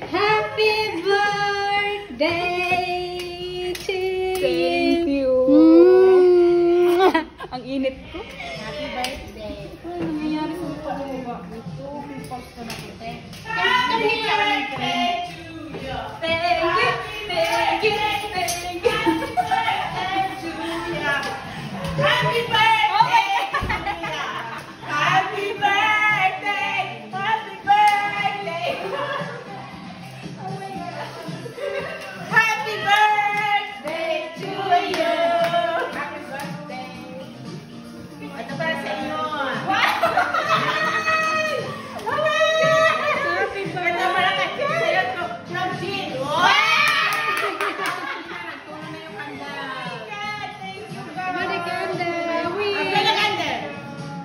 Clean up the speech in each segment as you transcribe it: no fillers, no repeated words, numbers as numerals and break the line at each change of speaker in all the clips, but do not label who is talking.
Happy birthday to you.
Thank you.
Ang init ko.
Happy birthday.
Ano nangyayari sa mukha ko ba?
Ito, pimples ko na puti.
Thank you. Thank you. Thank you.
Happy birthday! Happy birthday! Happy birthday! Oh my God. Happy birthday to you! Happy birthday! Ito para sa inyo. Wow! Oh my God! Happy birthday! Ito para sa'yo to. From Jean. Wow!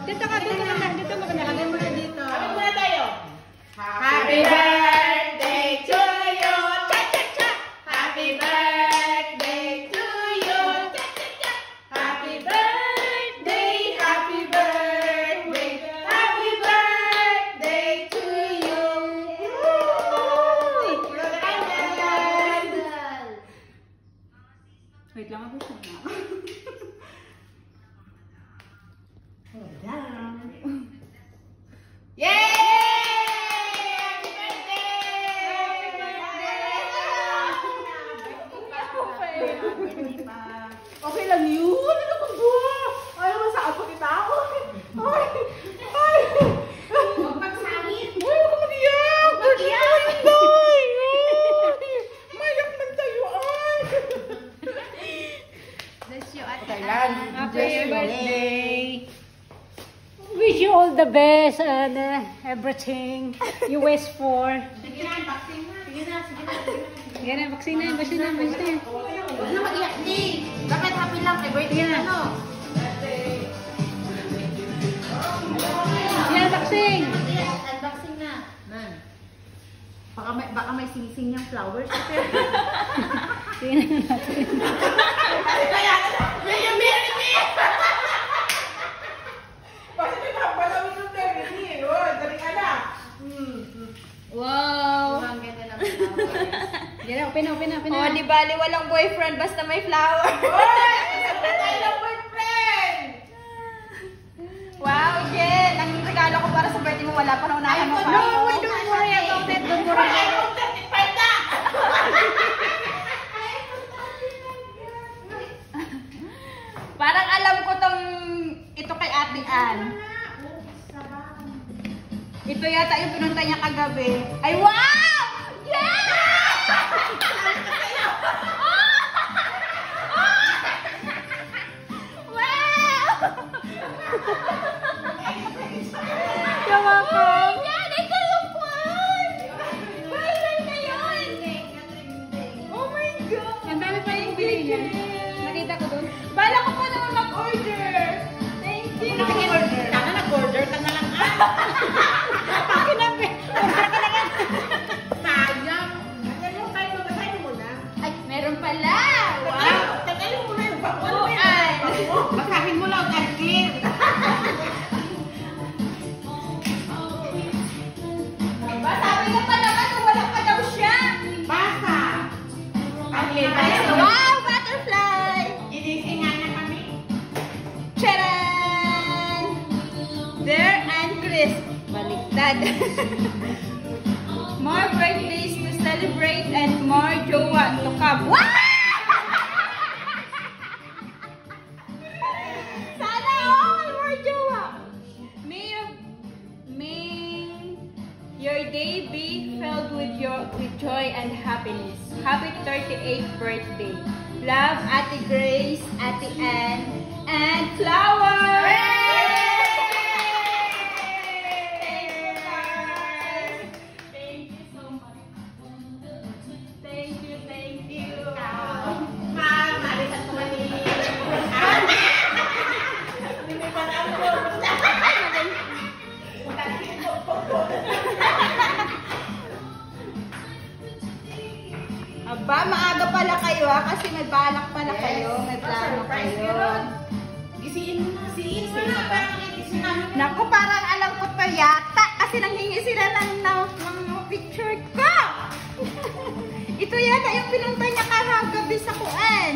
Dito ka, dito ka. Dito maganda.
Lagay mo na dito. Sabi muna tayo. Happy birthday to you. Cha-cha-cha. Happy birthday to you. Cha-cha-cha. Happy birthday. Happy birthday. Happy birthday to you.
Wait lang ako siya na.
Yay! Happy birthday! Okay lang yun. Ano ka ba? Ayaw mo sa ako kita ako. Ay! Ay! Huwag magsangit. Uy, huwag ka mag-iyak. Mag-iyak. Ay! Mayak lang tayo. Ay!
Bless you, Ate
Okay
Ann.
lang.
Happy birthday. Wish you all the best and everything you wish for.
Sige na, unboxing na. Sige na, sige na.
Sige na, vaccine na, vaccine na, vaccine na.
Huwag na mag-iyak, di. Dapat happy lang kay birthday na, no?
Yan, vaccine.
Unboxing na. Man. Baka may sinising niyang flowers.
Sige na natin.
Kaya, medyo meron niya. Kasi may papalamig yung meron niya. Oh, dali ka na.
Wow.
Ang ganda ng flowers.
Sige na, open na, open na, open na.
Oh, di bali walang boyfriend basta may flower.
Oy! Sabi tayo ng boyfriend!
Wow, Jen! Ang regalo ko para sa birthday mo, wala pa na unahan mo pa.
No, we don't worry about it. Don't worry about it.
iPhone 35 na!
Parang alam ko tong ito kay Ate Ann. Ito yata yung pinunta niya kagabi. Ay, wow! Yeah! Wow!
Yawa ko.
Yan! Ito yung one! Viral na yun! Oh my God!
Ang dami pa yung bili niya. Nakita ko doon.
Bala ko pa naman mag-order! Thank you!
Sana nag-order ka na lang.
Akin na, be. Order ka na lang.
Sayang. Ano yung kayo basahin mo na?
Ay, meron pala!
Wow! Tagalin mo na yung bago.
Ay!
Basahin mo lang, Arjin.
Ba, sabi na pa naman kung wala pa daw siya!
Basa. Ang
Wow! Butterfly!
Inisingan na kami.
Charan! There and Chris. Baliktad. More birthdays to celebrate and more jowa to come. Wow! Sana all more jowa. May your day be filled with joy and happiness. Happy 38th birthday. Love, Ate Grace, Ate Ann, and Flower! Thank you so much. Thank you, thank you.
Marisan ko man ni... Hindi may panahon ko.
Aba, maaga pala kayo kasi may balak pala kayo, may plano kayo.
Gisiin mo na. Gisiin mo na. Parang igising namin.
Naku, parang alam ko pa yata kasi kasi nanghingi sila ng picture ko. Ito yata yung pinunta niya kahagabi sa kuan.